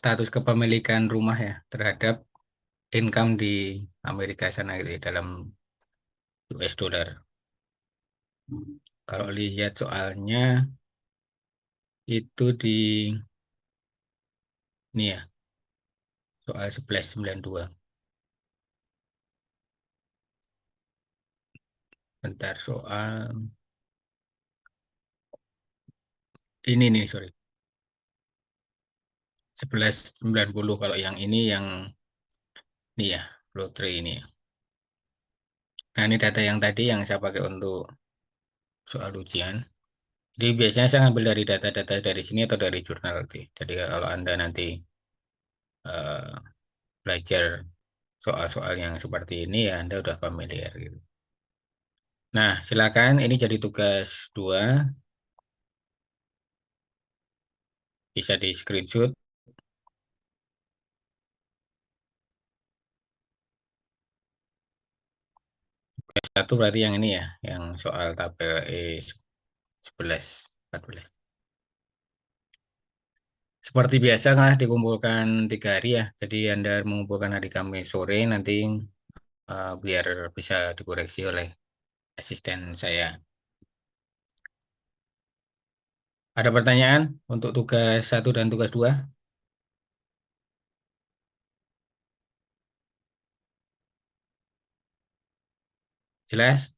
status kepemilikan rumah ya terhadap income di Amerika sana gitu ya, dalam US dollar. Kalau lihat soalnya itu di ini ya, soal 1192. Bentar, soal ini nih, sorry. 1190 kalau yang ini yang ini ya, lotre ini ya. Nah, ini data yang tadi yang saya pakai untuk soal ujian. Jadi biasanya saya ambil dari data-data dari sini atau dari jurnal gitu. Jadi kalau Anda nanti eh, belajar soal-soal yang seperti ini ya Anda udah familiar gitu. Nah, silakan ini jadi tugas dua, bisa di screenshot. Tugas satu berarti yang ini ya, yang soal tabel E11, 14. Seperti biasa lah dikumpulkan 3 hari ya. Jadi Anda mengumpulkan hari Kamis sore nanti biar bisa dikoreksi oleh asisten saya. Ada pertanyaan untuk tugas satu dan tugas dua? Jelas?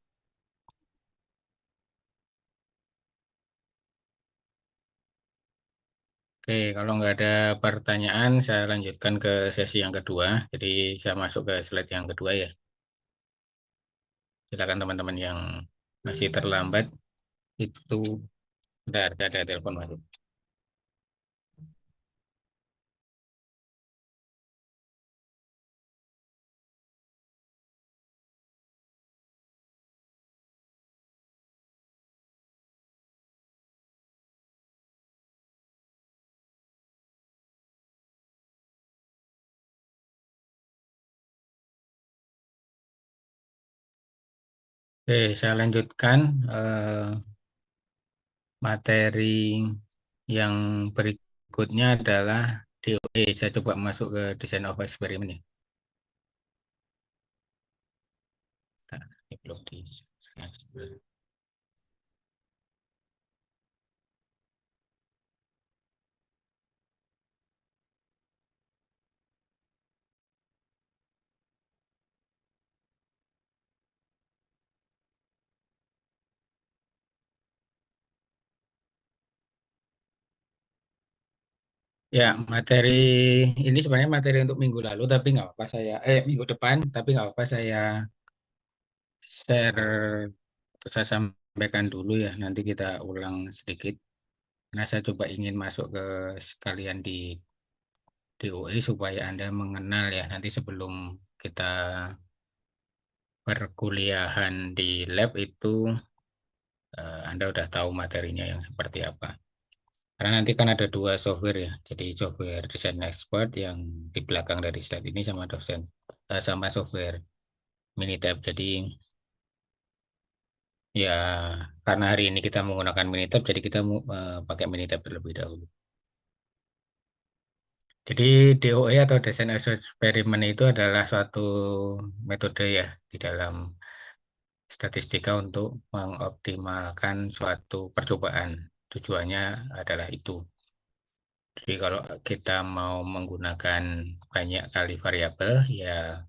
Oke, kalau nggak ada pertanyaan, saya lanjutkan ke sesi yang kedua. Jadi saya masuk ke slide yang kedua ya. Silakan teman-teman yang masih terlambat itu, bentar, ada telepon masuk. Oke, saya lanjutkan materi yang berikutnya adalah DOE. Saya coba masuk ke design of experiment ya. Nah, ini belum di. Ya, materi ini sebenarnya materi untuk minggu lalu, tapi nggak apa saya, minggu depan, tapi nggak apa saya share, atau saya sampaikan dulu ya, nanti kita ulang sedikit. Karena saya coba ingin masuk ke sekalian di DOE supaya Anda mengenal ya, nanti sebelum kita perkuliahan di lab itu, Anda udah tahu materinya yang seperti apa. Karena nanti kan ada dua software ya, jadi software desain expert yang di belakang dari slide ini sama sama software Minitab. Jadi ya karena hari ini kita menggunakan Minitab, jadi kita pakai Minitab terlebih dahulu. Jadi DOE atau Design Experiment itu adalah suatu metode ya di dalam statistika untuk mengoptimalkan suatu percobaan. Tujuannya adalah itu. Jadi kalau kita mau menggunakan banyak kali variabel, ya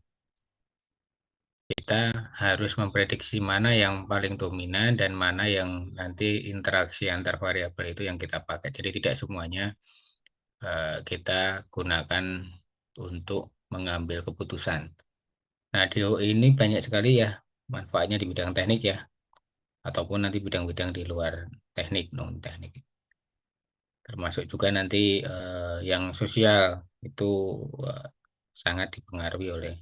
kita harus memprediksi mana yang paling dominan dan mana yang nanti interaksi antar variabel itu yang kita pakai. Jadi tidak semuanya kita gunakan untuk mengambil keputusan. Nah, DO ini banyak sekali ya manfaatnya di bidang teknik ya, ataupun nanti bidang-bidang di luar teknik, non teknik. Termasuk juga nanti yang sosial itu eh, sangat dipengaruhi oleh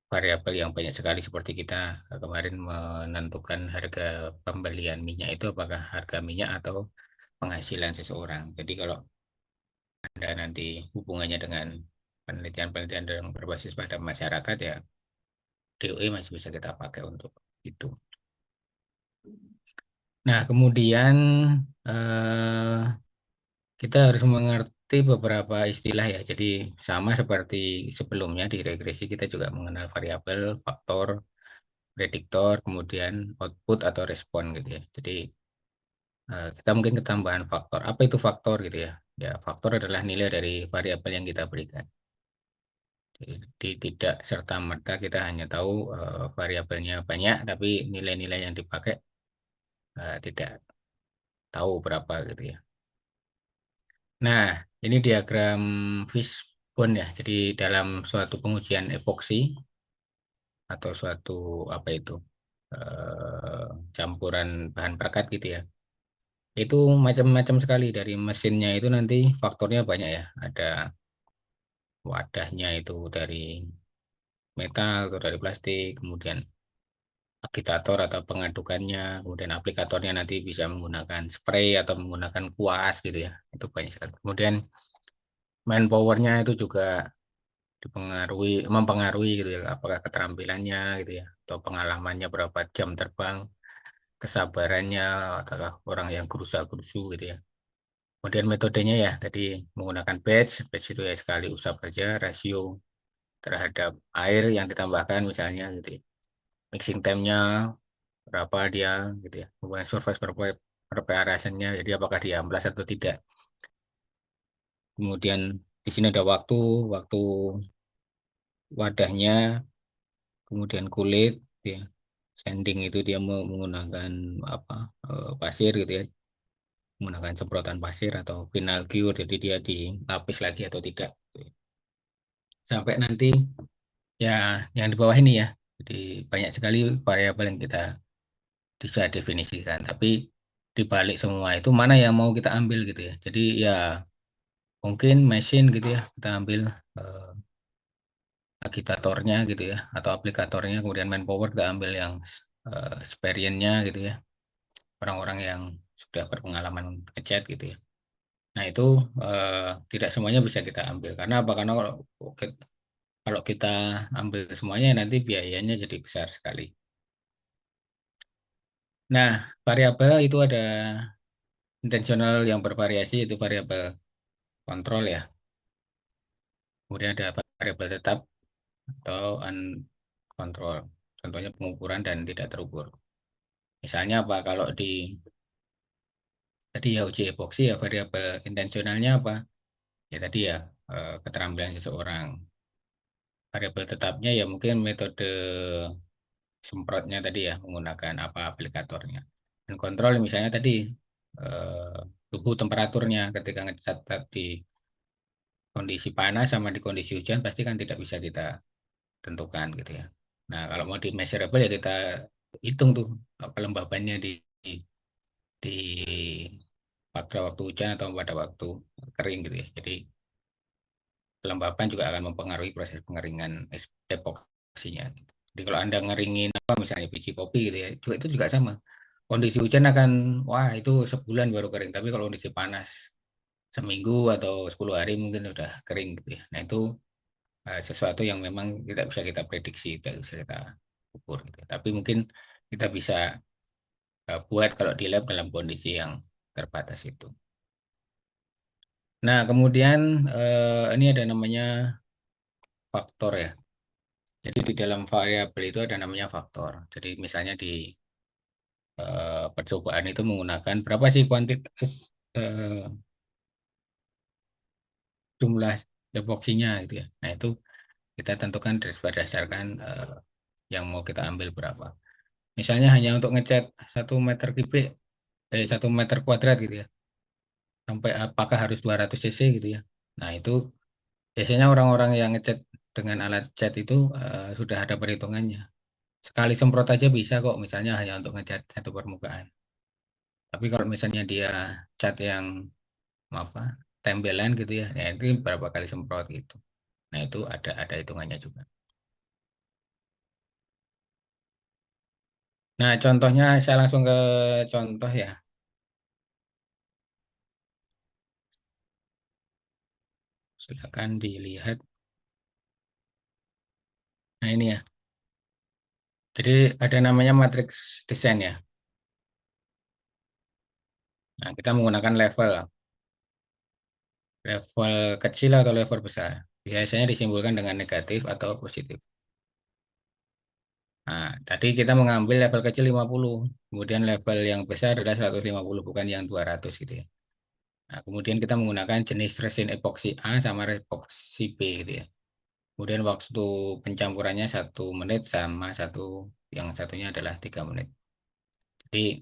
variabel yang banyak sekali seperti kita kemarin menentukan harga pembelian minyak itu apakah harga minyak atau penghasilan seseorang. Jadi kalau Anda nanti hubungannya dengan penelitian-penelitian yang berbasis pada masyarakat ya DOE masih bisa kita pakai untuk itu. Nah, kemudian eh, Kita harus mengerti beberapa istilah ya. Jadi sama seperti sebelumnya di regresi kita juga mengenal variabel, faktor, prediktor, kemudian output atau respon gitu ya. Jadi kita mungkin ketambahan faktor. Apa itu faktor gitu ya? Ya, faktor adalah nilai dari variabel yang kita berikan. Jadi tidak serta-merta kita hanya tahu variabelnya banyak, tapi nilai-nilai yang dipakai tidak tahu berapa gitu ya. Nah, ini diagram fishbone ya. Jadi dalam suatu pengujian epoksi atau suatu apa itu campuran bahan perekat gitu ya. Itu macam-macam sekali dari mesinnya itu nanti faktornya banyak ya. Ada wadahnya itu dari metal atau dari plastik, kemudian agitator atau pengadukannya, kemudian aplikatornya nanti bisa menggunakan spray atau menggunakan kuas gitu ya. Itu banyak sekali. Kemudian manpowernya itu juga mempengaruhi gitu ya, apakah keterampilannya gitu ya, atau pengalamannya berapa jam terbang, kesabarannya, apakah orang yang berusaha-berusu gitu ya. Kemudian metodenya ya, tadi menggunakan batch itu ya sekali usap saja, rasio terhadap air yang ditambahkan misalnya gitu ya. Mixing time-nya berapa dia gitu ya. Kemudian surface preparationnya, jadi apakah dia amplas atau tidak. Kemudian di sini ada waktu wadahnya, kemudian kulit ya. Sanding itu dia menggunakan apa pasir gitu ya, menggunakan semprotan pasir atau final cure, jadi dia dilapis lagi atau tidak gitu ya. Sampai nanti ya yang di bawah ini ya, jadi banyak sekali variabel yang kita bisa definisikan, tapi di balik semua itu mana yang mau kita ambil gitu ya. Jadi ya mungkin mesin gitu ya, kita ambil eh, agitatornya gitu ya atau aplikatornya, kemudian manpower kita ambil yang experience-nya gitu ya, orang-orang yang sudah berpengalaman ngecat gitu ya. Nah itu tidak semuanya bisa kita ambil karena apa? Karena kalau kita ambil semuanya nanti biayanya jadi besar sekali. Nah, variabel itu ada intensional yang bervariasi, itu variabel kontrol ya. Kemudian ada variabel tetap atau uncontrol. Contohnya pengukuran dan tidak terukur. Misalnya apa? Kalau di tadi ya uji epoksi ya variabel intensionalnya apa? Ya tadi ya keterampilan seseorang. Variabel tetapnya ya mungkin metode semprotnya tadi ya menggunakan apa aplikatornya. Dan kontrol misalnya tadi eh, suhu temperaturnya ketika ngecat di kondisi panas sama di kondisi hujan pasti kan tidak bisa kita tentukan gitu ya. Nah, kalau mau di measurable ya kita hitung tuh kelembabannya di pada waktu hujan atau pada waktu kering gitu ya. Jadi kelembapan juga akan mempengaruhi proses pengeringan epoksinya. Jadi kalau Anda ngeringin apa misalnya biji kopi gitu ya, itu juga sama. Kondisi hujan akan wah itu sebulan baru kering, tapi kalau kondisi panas seminggu atau 10 hari mungkin sudah kering gitu ya. Nah, itu sesuatu yang memang tidak bisa kita prediksi, tidak bisa kita ukur gitu ya. Tapi mungkin kita bisa buat kalau di lab dalam kondisi yang terbatas itu. Nah, kemudian ini ada namanya faktor ya. Jadi di dalam variabel itu ada namanya faktor. Jadi misalnya di percobaan itu menggunakan berapa sih kuantitas eh, jumlah epoksinya gitu ya. Nah, itu kita tentukan berdasarkan yang mau kita ambil berapa. Misalnya hanya untuk ngecat 1 meter kubik, 1 meter kuadrat gitu ya. Sampai apakah harus 200 cc gitu ya. Nah, itu biasanya orang-orang yang ngecat dengan alat cat itu sudah ada perhitungannya. Sekali semprot aja bisa kok, misalnya hanya untuk ngecat satu permukaan. Tapi kalau misalnya dia cat yang apa tembelan gitu ya, ya itu berapa kali semprot gitu. Nah itu ada hitungannya juga. Nah contohnya saya langsung ke contoh ya, silakan dilihat. Nah ini ya, jadi ada namanya matriks desain ya. Nah kita menggunakan level. Level kecil atau level besar? Biasanya disimbolkan dengan negatif atau positif. Nah, tadi kita mengambil level kecil 50, kemudian level yang besar adalah 150, bukan yang 200 gitu ya. Nah, kemudian kita menggunakan jenis resin epoksi A sama epoksi B gitu ya. Kemudian waktu pencampurannya 1 menit sama yang satunya adalah 3 menit. Jadi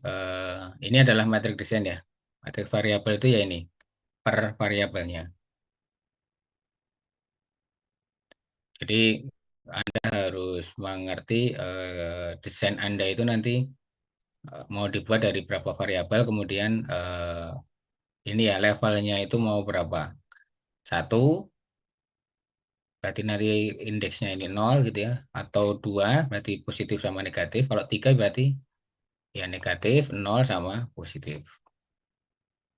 ini adalah metrik desain ya. Metrik variabel itu ya ini per variabelnya. Jadi Anda harus mengerti desain Anda itu nanti mau dibuat dari berapa variabel, kemudian ini ya levelnya itu mau berapa. Satu, berarti nanti indeksnya ini nol gitu ya. Atau dua, berarti positif sama negatif. Kalau tiga berarti ya negatif, nol sama positif.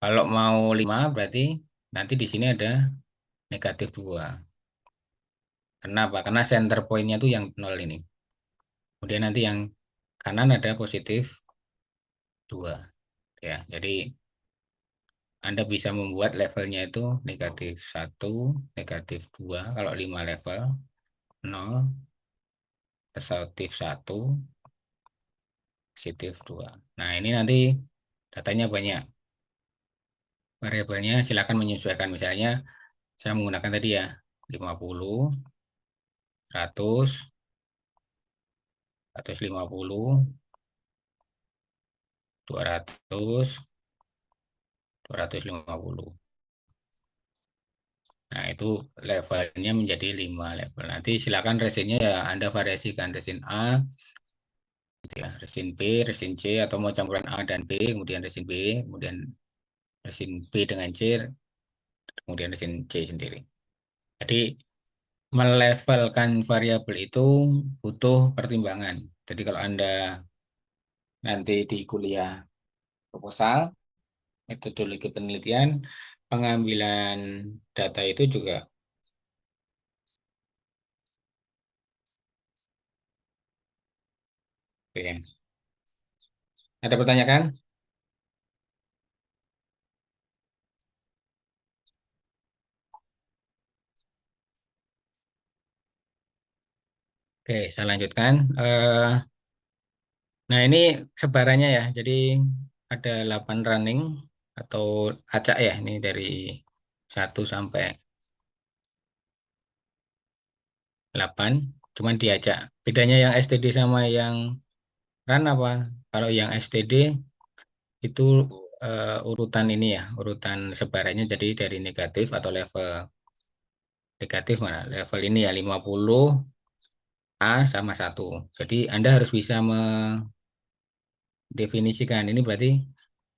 Kalau mau lima, berarti nanti di sini ada negatif dua. Kenapa? Karena center point-nya tuh yang nol ini. Kemudian nanti yang kanan ada positif dua. Ya, jadi Anda bisa membuat levelnya itu negatif satu, negatif dua. Kalau 5 level, nol, positif satu, positif dua. Nah, ini nanti datanya banyak. Variabelnya silakan menyesuaikan. Misalnya, saya menggunakan tadi ya, 50, 100, 150, 200, 250. Nah, itu levelnya menjadi 5 level. Nanti silakan resinnya ya Anda variasikan resin A, gitu ya, resin B, resin C, atau mau campuran A dan B, kemudian resin B, kemudian resin B dengan C, kemudian resin C sendiri. Jadi melevelkan variabel itu butuh pertimbangan. Jadi kalau Anda nanti di kuliah proposal, metodologi penelitian, pengambilan data itu juga oke. Ada pertanyaan? Oke, saya lanjutkan. Nah, ini sebarannya ya. Jadi ada 8 running atau acak ya. Ini dari 1 sampai 8. Cuman diacak. Bedanya yang STD sama yang run apa? Kalau yang STD itu urutan ini ya. Urutan sebarannya jadi dari negatif atau level negatif mana? Level ini ya 50 A sama satu. Jadi Anda harus bisa mendefinisikan. Ini berarti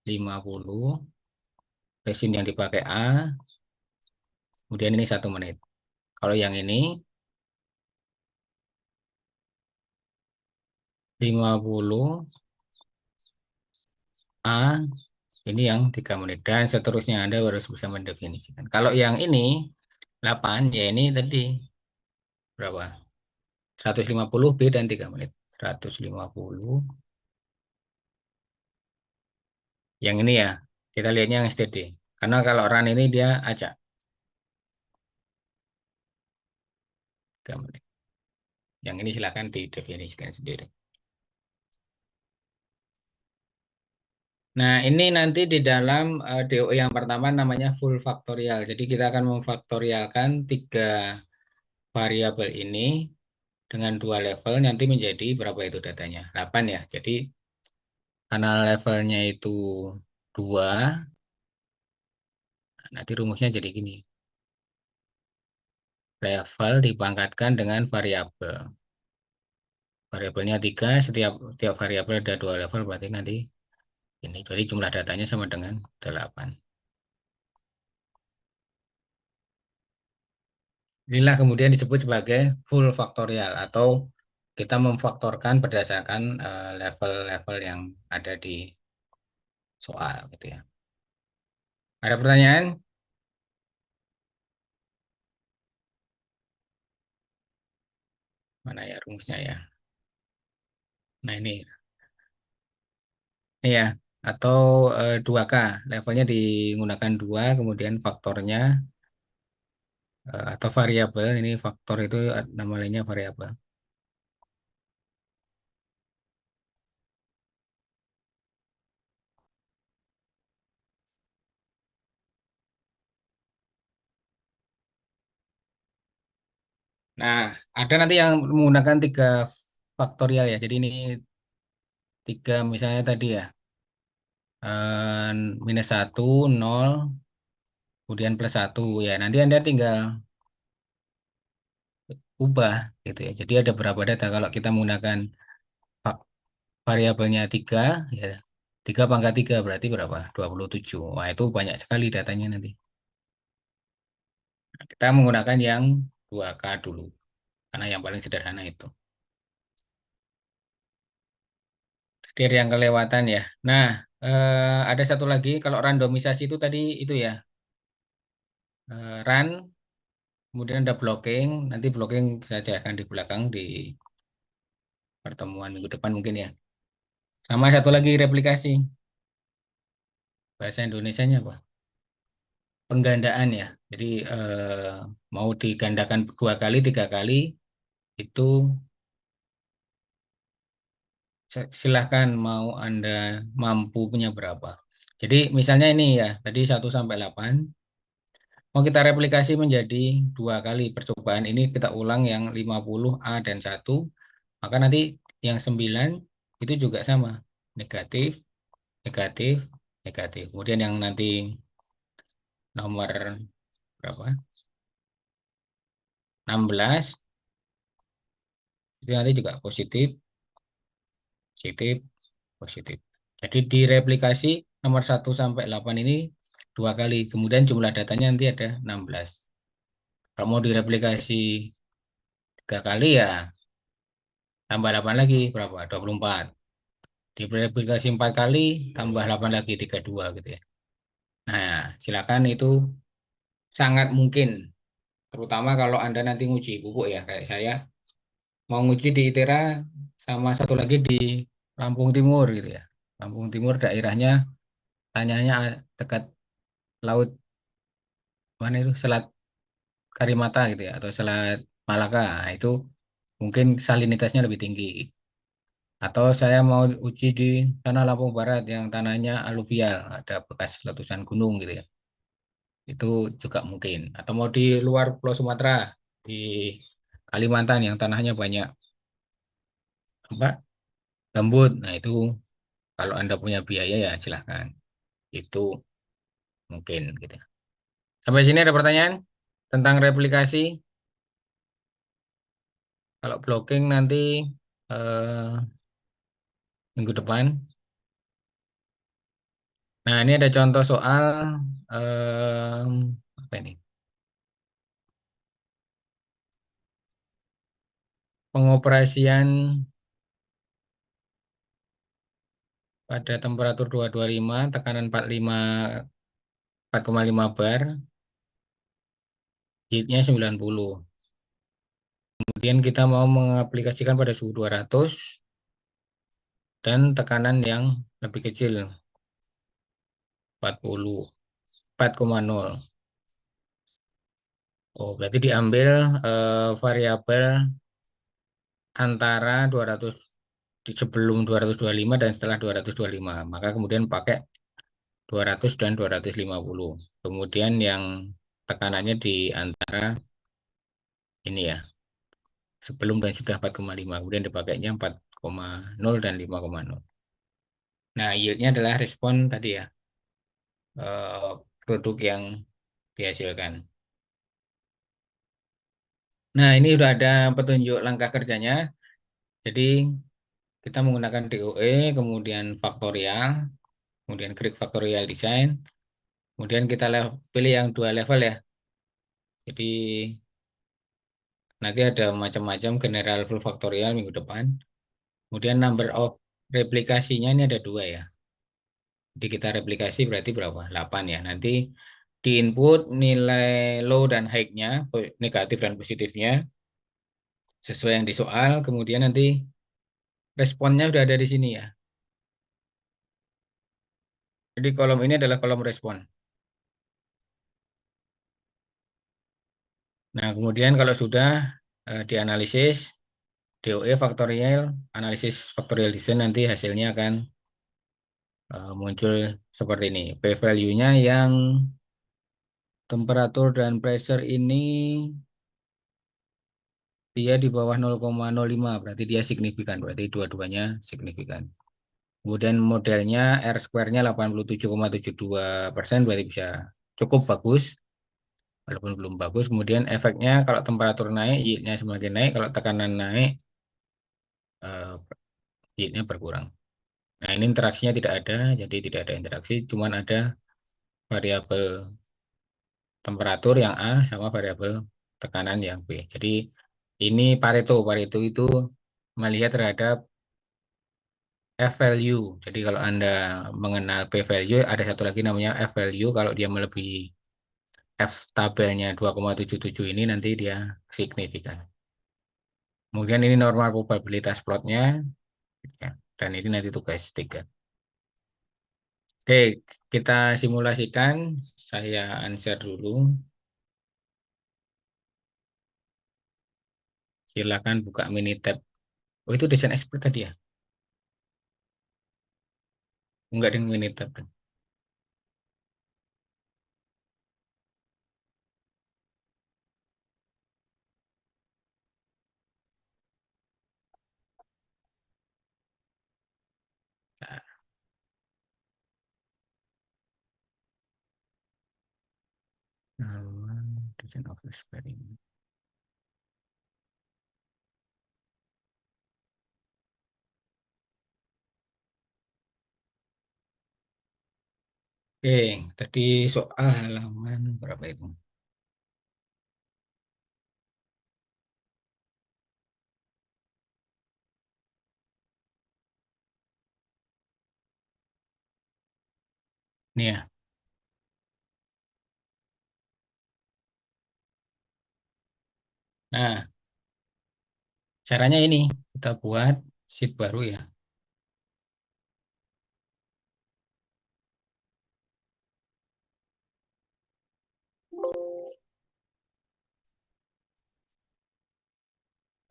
50 resin yang dipakai A. Kemudian ini 1 menit. Kalau yang ini 50 A, ini yang 3 menit. Dan seterusnya Anda harus bisa mendefinisikan. Kalau yang ini 8, ya ini tadi berapa? 150 B dan 3 menit. 150. Yang ini ya, kita lihatnya yang STD. Karena kalau run ini dia acak 3 menit. Yang ini silakan didefinisikan sendiri. Nah, ini nanti di dalam DO yang pertama namanya full faktorial. Jadi kita akan memfaktorialkan 3 variabel ini dengan 2 level nanti menjadi berapa itu datanya? 8 ya. Jadi karena levelnya itu 2, nanti rumusnya jadi gini. Level dipangkatkan dengan variabel. Variabelnya 3, setiap variabel ada 2 level, berarti nanti ini. Jadi jumlah datanya sama dengan 8. Inilah kemudian disebut sebagai full faktorial atau kita memfaktorkan berdasarkan level-level yang ada di soal gitu ya. Ada pertanyaan? Mana ya rumusnya ya? Nah ini. Iya, atau 2K, levelnya digunakan 2, kemudian faktornya. atau variabel. Ini faktor itu nama lainnya variabel. Nah, ada nanti yang menggunakan tiga faktorial ya. Jadi ini tiga misalnya tadi ya, eh, minus satu, nol, kemudian plus satu ya. Nanti Anda tinggal ubah gitu ya. Jadi ada berapa data kalau kita menggunakan va- variabelnya tiga ya. Tiga pangkat tiga berarti berapa? 27. Wah, itu banyak sekali datanya nanti. Nah, kita menggunakan yang 2K dulu karena yang paling sederhana itu. Tadi ada yang kelewatan ya. Nah, ada satu lagi kalau randomisasi itu tadi itu ya, run, kemudian ada blocking. Nanti blocking saya jelaskan di belakang di pertemuan minggu depan mungkin ya. Sama satu lagi replikasi. Bahasa Indonesianya apa? Penggandaan ya. Jadi mau digandakan dua kali, tiga kali itu silahkan mau Anda mampu punya berapa. Jadi misalnya ini ya, tadi 1 sampai 8. Mau kita replikasi menjadi dua kali percobaan ini kita ulang yang 50 A dan satu, maka nanti yang 9 itu juga sama. Negatif, negatif, negatif. Kemudian yang nanti nomor berapa? 16 itu nanti juga positif, positif, positif. Jadi direplikasi nomor 1 sampai 8 ini dua kali. Kemudian jumlah datanya nanti ada 16. Kalau mau direplikasi tiga kali ya tambah 8 lagi berapa? 24. Direplikasi 4 kali tambah 8 lagi 32 gitu ya. Nah, silakan itu sangat mungkin. Terutama kalau Anda nanti nguji pupuk ya kayak saya mau nguji di ITERA sama satu lagi di Lampung Timur gitu ya. Lampung Timur daerahnya tanyanya dekat laut mana itu Selat Karimata gitu ya atau Selat Malaka. Nah, itu mungkin salinitasnya lebih tinggi. Atau saya mau uji di tanah Lampung Barat yang tanahnya aluvial, ada bekas letusan gunung gitu ya. Itu juga mungkin. Atau mau di luar Pulau Sumatera, di Kalimantan yang tanahnya banyak apa gambut. Nah, itu kalau Anda punya biaya ya silahkan. Itu mungkin gitu. Sampai sini ada pertanyaan tentang replikasi. Kalau blocking nanti eh, minggu depan. Nah, ini ada contoh soal apa ini? Pengoperasian pada temperatur 225, tekanan 4,5 bar, heatnya 90. Kemudian kita mau mengaplikasikan pada suhu 200 dan tekanan yang lebih kecil, 40, 4,0. Oh, berarti diambil variabel antara 200 sebelum 225 dan setelah 225. Maka kemudian pakai 200 dan 250. Kemudian yang tekanannya di antara ini ya, sebelum dan sudah 4,5. Kemudian dipakainya 4,0 dan 5,0. Nah, yieldnya adalah respon tadi ya, eh, produk yang dihasilkan. Nah, ini sudah ada petunjuk langkah kerjanya. Jadi kita menggunakan DOE, kemudian faktorial, kemudian Greek factorial design, kemudian kita pilih yang dua level ya. Jadi nanti ada macam-macam general full factorial minggu depan. Kemudian number of replikasinya ini ada dua ya. Jadi kita replikasi berarti berapa? 8 ya. Nanti di input nilai low dan high-nya, negatif dan positifnya, sesuai yang di soal. Kemudian nanti responnya udah ada di sini ya. Jadi kolom ini adalah kolom respon. Nah, kemudian kalau sudah dianalisis DOE faktorial, analisis factorial descent nanti hasilnya akan muncul seperti ini. P-value-nya yang temperatur dan pressure ini dia di bawah 0,05, berarti dia signifikan, berarti dua-duanya signifikan. Kemudian modelnya R square-nya 87,72%, berarti bisa cukup bagus, walaupun belum bagus. Kemudian efeknya kalau temperatur naik, yield-nya semakin naik, kalau tekanan naik, eh, yield-nya berkurang. Nah, ini interaksinya tidak ada, jadi tidak ada interaksi, cuman ada variabel temperatur yang A sama variabel tekanan yang B. Jadi ini Pareto. Pareto itu melihat terhadap F value. Jadi kalau Anda mengenal P value, ada satu lagi namanya F value. Kalau dia melebihi F tabelnya 2,77 ini nanti dia signifikan. Kemudian ini normal probabilitas plotnya, ya. Dan ini nanti tugas 3. Oke, kita simulasikan. Saya unshare dulu. Silakan buka Minitab. Oh, itu desain expert tadi ya? Enggak dengan Minitab. Nah, nama desain of experiment. Oke, tadi soal halaman berapa itu? Ini ya. Nah, caranya ini. Kita buat sheet baru ya.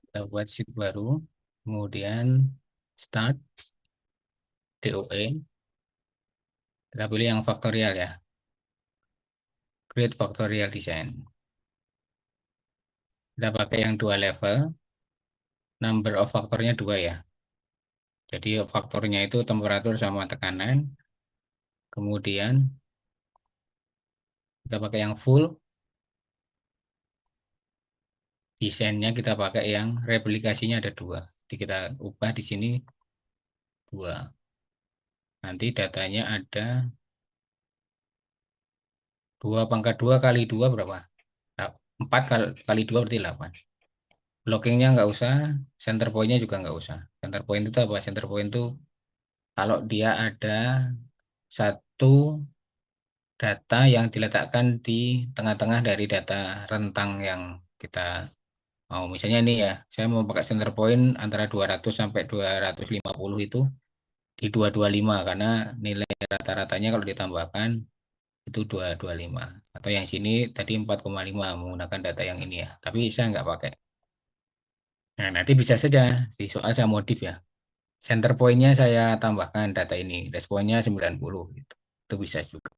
Kita buat sheet baru. Kemudian start DOE. Kita pilih yang faktorial ya. Create factorial design. Kita pakai yang dua level. Number of faktornya dua ya. Jadi faktornya itu temperatur sama tekanan. Kemudian kita pakai yang full. Desainnya kita pakai yang replikasinya ada dua. Jadi kita ubah di sini dua. Nanti datanya ada 2 pangkat 2 kali 2 berapa? 4 kali 2 berarti 8. Blockingnya nggak usah, center point-nya juga nggak usah. Center point itu apa? Center point itu kalau dia ada satu data yang diletakkan di tengah-tengah dari data rentang yang kita mau. Misalnya ini ya, saya mau pakai center point antara 200 sampai 250 itu di 225 karena nilai rata-ratanya kalau ditambahkan itu 225. Atau yang sini tadi 4,5 menggunakan data yang ini ya. Tapi saya nggak pakai. Nah, nanti bisa saja di soal saya modif ya. Center point-nya saya tambahkan data ini. Responnya 90 gitu. Itu bisa juga.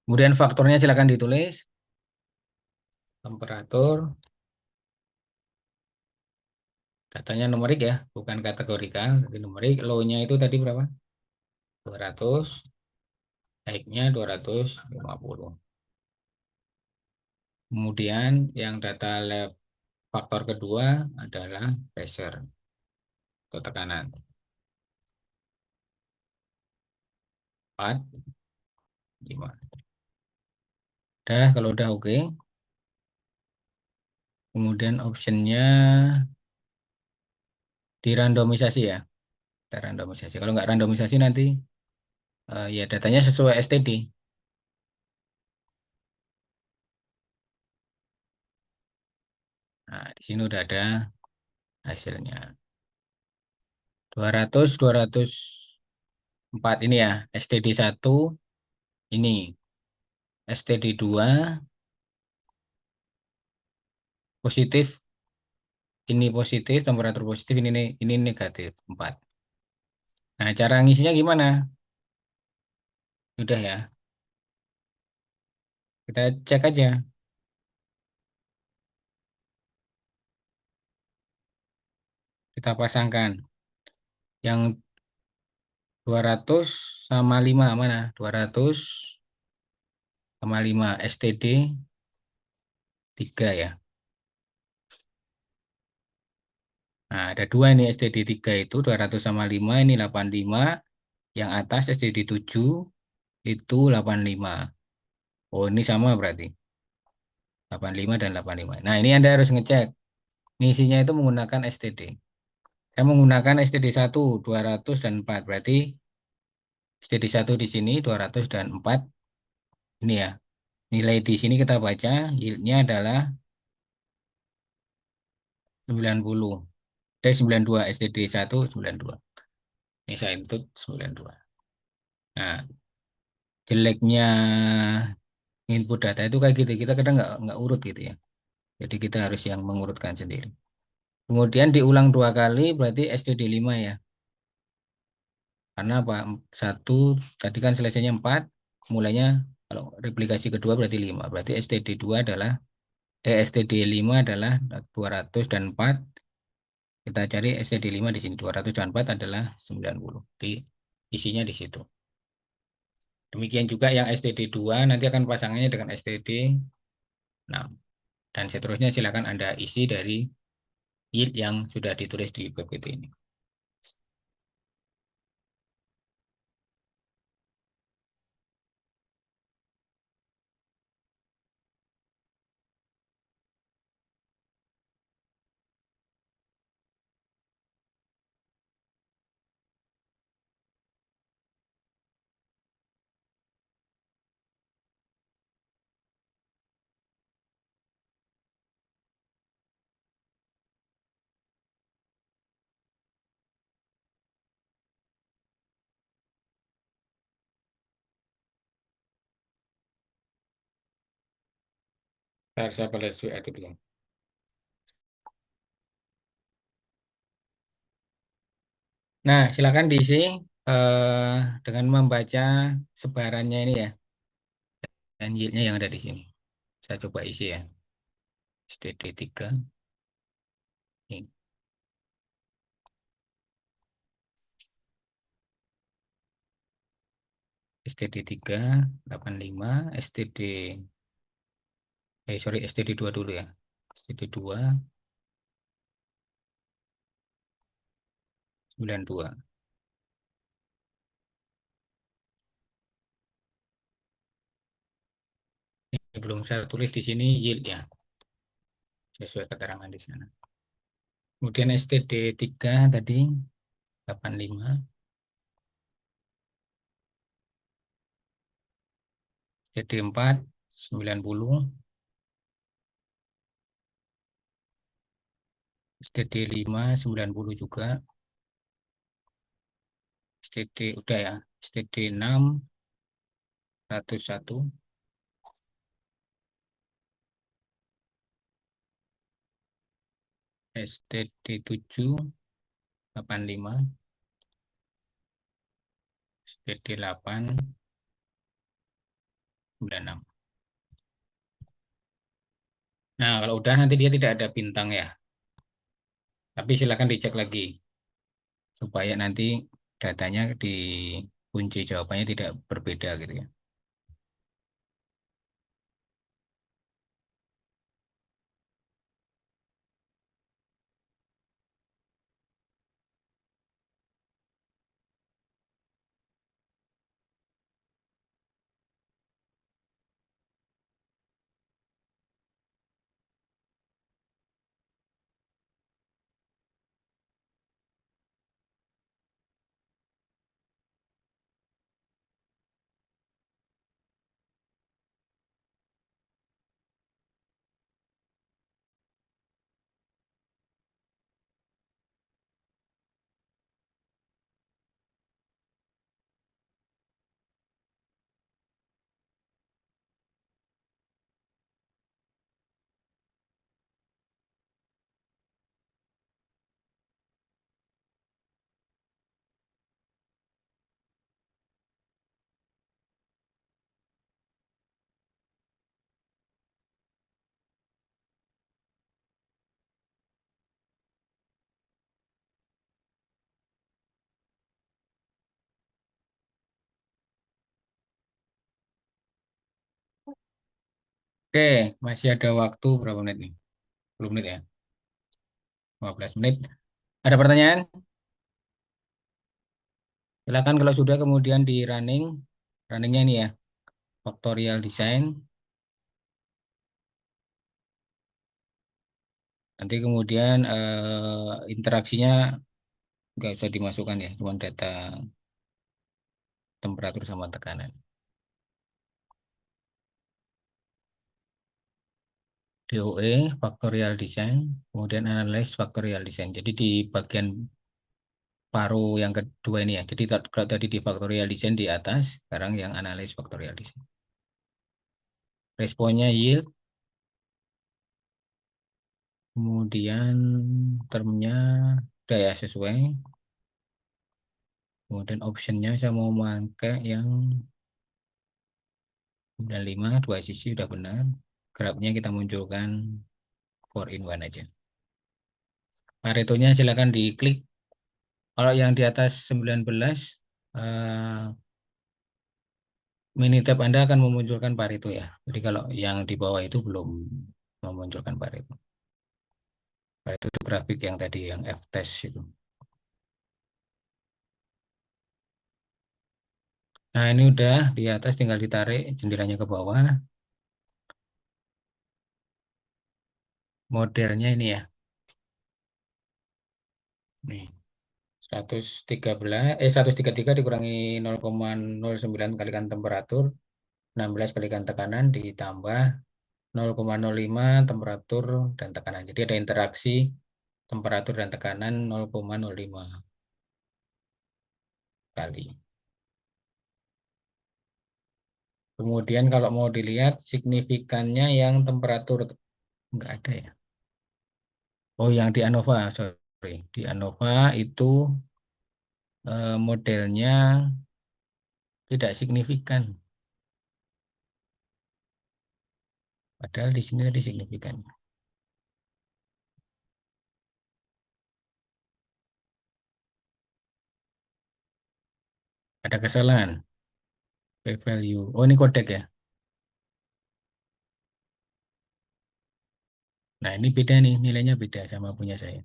Kemudian faktornya silakan ditulis. Temperatur, datanya numerik ya, bukan kategorikal, tapi numerik. Low-nya itu tadi berapa? 200, high-nya 250. Kemudian yang data lab faktor kedua adalah pressure atau tekanan. 4, 5. Udah, kalau udah oke. Kemudian optionnya dirandomisasi ya. Kita randomisasi. Kalau nggak randomisasi nanti ya datanya sesuai STD. Nah, di sini udah ada hasilnya. 200, 204 ini ya. STD 1 ini. STD 2 positif, ini positif, temperatur positif, ini negatif 4. Nah, cara ngisinya gimana? Udah ya, kita cek aja. Kita pasangkan. Yang 200 sama 5 mana? 200 sama 5 STD 3 ya. Nah, ada dua ini STD 3 itu 200 sama 5 ini 85. Yang atas STD 7 itu 85. Oh, ini sama berarti. 85 dan 85. Nah, ini Anda harus ngecek. Ngisinya itu menggunakan STD. Saya menggunakan STD 1 200 dan 4. Berarti STD 1 di sini 200 dan 4. Ini ya. Nilai di sini kita baca yieldnya adalah 90. 92 STD 1 92. Ini saya input 92. Nah, jeleknya input data itu kayak gitu. Kita kadang nggak urut gitu ya. Jadi kita harus yang mengurutkan sendiri. Kemudian diulang 2 kali berarti STD 5 ya. Karena apa? Satu, tadi kan selesainya 4. Mulainya kalau replikasi kedua berarti 5. Berarti STD 2 adalah STD 5 adalah 200 dan 4. Kita cari STD 5 di sini. 200 dan 4 adalah 90. Di isinya di situ. Demikian juga yang STD 2 nanti akan pasangannya dengan STD 6. Dan seterusnya silakan Anda isi dari yield yang sudah ditulis di PPT ini. Saya balas dulu. Nah, silakan diisi dengan membaca sebarannya ini ya, dan yieldnya yang ada di sini. Saya coba isi ya. STD 3. Ini. STD 3, 85, STD, sorry, STD 2 dulu ya. STD 2, 92. Ini belum saya tulis di sini yield ya, sesuai keterangan di sana. Kemudian STD 3 tadi 85, STD 4 90, STD 5 90 juga, STD udah ya, STD 6 101, STD 7 85, STD 8 96. Nah, kalau udah nanti dia tidak ada bintang ya. Tapi silakan dicek lagi supaya nanti datanya di kunci jawabannya tidak berbeda gitu ya. Oke, masih ada waktu berapa menit nih? 10 menit ya? 15 menit. Ada pertanyaan? Silakan kalau sudah kemudian di running. Runningnya ini ya, factorial design. Nanti kemudian interaksinya nggak usah dimasukkan ya, cuma data temperatur sama tekanan. DOE, factorial design, kemudian analyze factorial design. Jadi di bagian paruh yang kedua ini ya. Jadi kalau tadi di factorial design di atas, sekarang yang analyze factorial design. Responnya yield, kemudian termnya udah ya sesuai. Kemudian optionnya saya mau pakai yang 95, dua sisi udah benar. Grafnya kita munculkan 4 in 1 aja. Paretonya silakan diklik. Kalau yang di atas 19, eh, Minitab Anda akan memunculkan Pareto ya. Jadi kalau yang di bawah itu belum memunculkan Pareto. Pareto itu grafik yang tadi yang F-test itu. Nah ini udah di atas tinggal ditarik jendelanya ke bawah. Modelnya ini ya. Nih 133 dikurangi 0,09 kalikan temperatur, 16 kalikan tekanan ditambah 0,05 temperatur dan tekanan. Jadi ada interaksi temperatur dan tekanan 0,05 kali. Kemudian kalau mau dilihat signifikannya yang temperatur enggak ada ya. Oh, yang di ANOVA, sorry. Di ANOVA itu modelnya tidak signifikan. Padahal di sini tadi signifikan. Ada kesalahan. P-value. Oh, ini kodek ya. Nah, ini beda nih. Nilainya beda sama punya saya.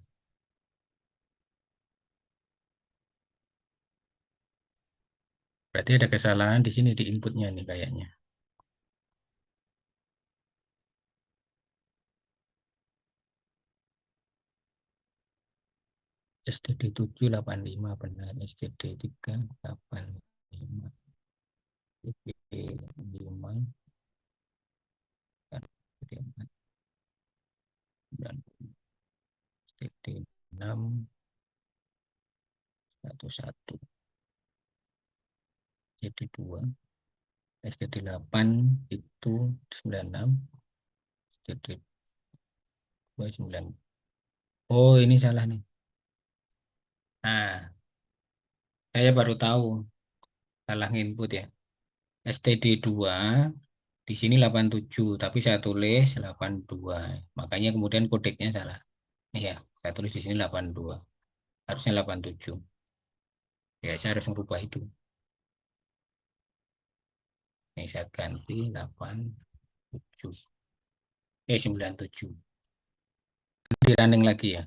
Berarti ada kesalahan di sini di inputnya nih kayaknya. STD 785 benar. STD 385. STD 5. STD 4. Dan STD 6. 11. STD 2. STD 8 itu 96. STD 2 9. Oh, ini salah nih. Nah, saya baru tahu salah input ya. STD 2 di sini 87, tapi saya tulis 82. Makanya kemudian kodeknya salah. Iya, saya tulis di sini 82. Harusnya 87. Ya, saya harus merubah itu. Ini saya ganti 87. 97. Di running lagi ya.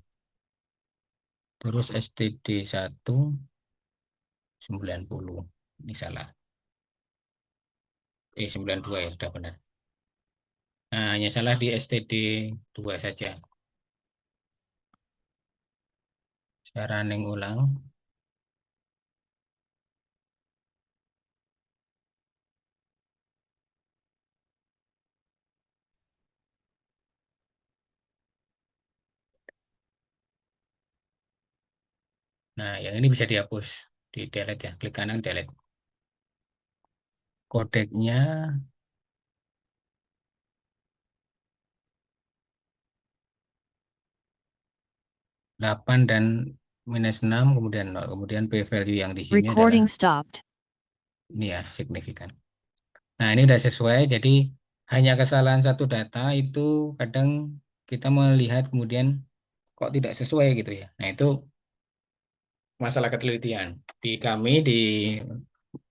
Terus STD 1 90. Ini salah. 92 ya, sudah benar. Nah, hanya salah di STD 2 saja. Saya running ulang. Nah, yang ini bisa dihapus. Di delete ya. Klik kanan delete. Kodeknya 8 dan -6, kemudian 0. Kemudian P value yang di sini adalah Recording stopped. ini ya, signifikan. Nah, ini udah sesuai. Jadi hanya kesalahan satu data itu kadang kita melihat kemudian kok tidak sesuai gitu ya. Nah, itu masalah ketelitian. Di kami di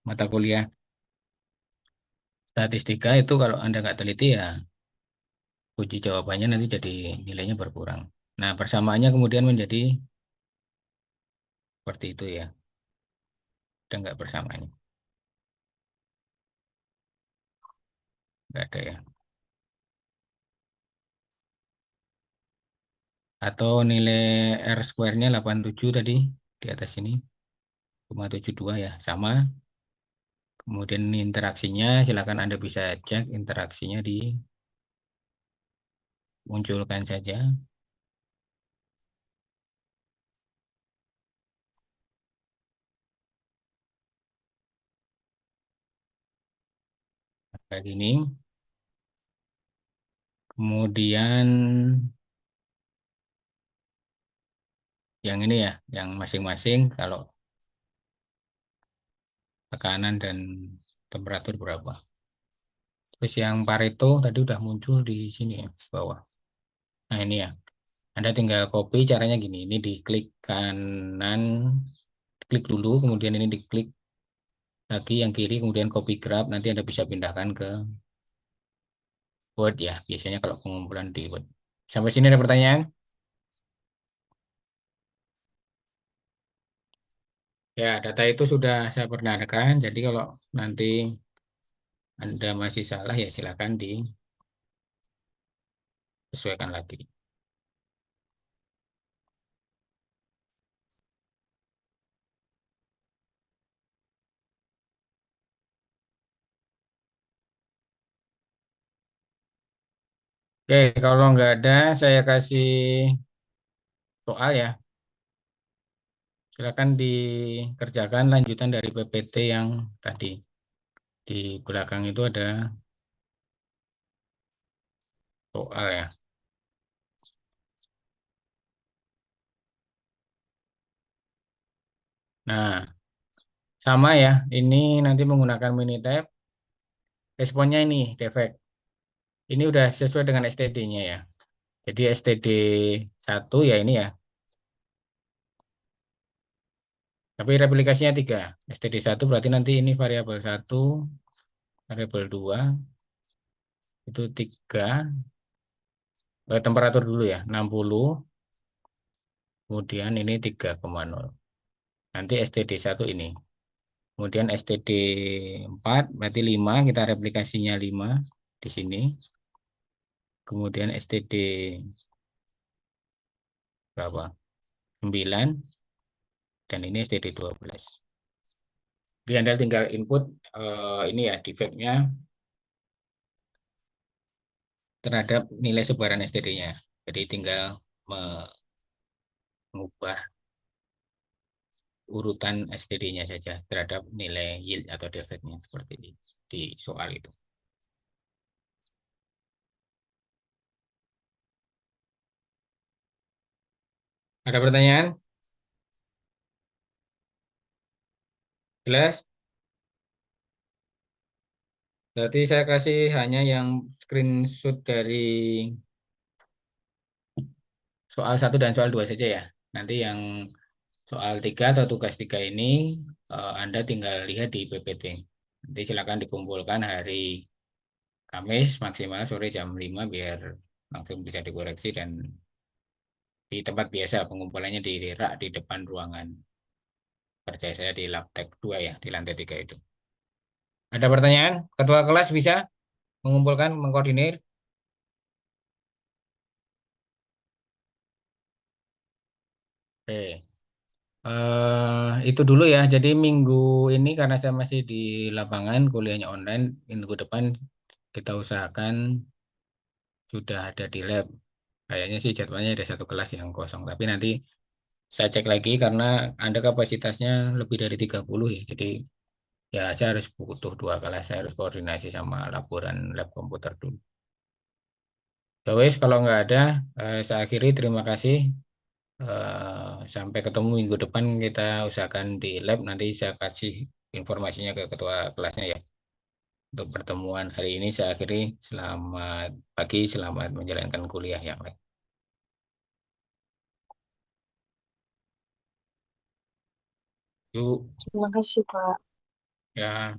mata kuliah statistika itu kalau Anda nggak teliti ya Uji jawabannya nanti jadi nilainya berkurang. Nah, persamaannya kemudian menjadi seperti itu ya. Udah nggak persamaannya. Nggak ada ya. Atau nilai R square-nya 87 tadi di atas ini. 0,72 ya. Sama. Kemudian ini interaksinya, silakan Anda bisa cek interaksinya dimunculkan saja. Kayak gini. Kemudian yang ini ya, yang masing-masing kalau tekanan dan temperatur berapa. Terus yang Pareto tadi udah muncul di sini ya, di bawah. Nah ini ya, Anda tinggal copy caranya gini. Ini diklik kanan, klik dulu, kemudian ini diklik lagi yang kiri, kemudian copy grab. Nanti Anda bisa pindahkan ke Word ya. Biasanya kalau pengumpulan di Word. Sampai sini ada pertanyaan? Ya, data itu sudah saya perkenalkan. Jadi kalau nanti Anda masih salah ya silakan disesuaikan lagi. Oke, kalau nggak ada, saya kasih soal ya. Silakan dikerjakan lanjutan dari PPT yang tadi. Di belakang itu ada soal ya. Nah, sama ya. Ini nanti menggunakan Minitab. Responnya ini, defect. Ini udah sesuai dengan STD-nya ya. Jadi STD 1 ya ini ya. Tapi replikasinya 3. STD 1 berarti nanti ini variabel 1, variabel 2, itu 3. Temperatur dulu ya, 60. Kemudian ini 3,0. Nanti STD 1 ini. Kemudian STD 4 berarti 5, kita replikasinya 5 di sini. Kemudian STD berapa? 9 dan ini STD 12. Jadi Anda tinggal input ini ya defect-nya terhadap nilai sebaran STD-nya. Jadi tinggal mengubah urutan STD-nya saja terhadap nilai yield atau defect-nya seperti di soal itu. Ada pertanyaan? Jelas? Berarti saya kasih hanya yang screenshot dari soal 1 dan soal 2 saja ya. Nanti yang soal 3 atau tugas 3 ini Anda tinggal lihat di PPT. Nanti silakan dikumpulkan hari Kamis maksimal sore jam 5 biar langsung bisa dikoreksi dan di tempat biasa pengumpulannya di rak di depan ruangan. Percaya saya di Labtek 2 ya, di lantai 3 itu. Ada pertanyaan? Ketua kelas bisa mengumpulkan, mengkoordinir? Oke. Itu dulu ya. Jadi minggu ini karena saya masih di lapangan, kuliahnya online, minggu depan kita usahakan sudah ada di lab. Kayaknya sih jadwalnya ada satu kelas yang kosong. Tapi nanti saya cek lagi karena Anda kapasitasnya lebih dari 30 ya. Jadi ya saya harus butuh 2 kelas. Saya harus koordinasi sama laporan lab komputer dulu. Ya wes, kalau nggak ada, saya akhiri. Terima kasih. Sampai ketemu minggu depan kita usahakan di lab. Nanti saya kasih informasinya ke ketua kelasnya ya. Untuk pertemuan hari ini saya akhiri. Selamat pagi, selamat menjalankan kuliah yang lain. Yuk, Terima kasih, Pak. ya.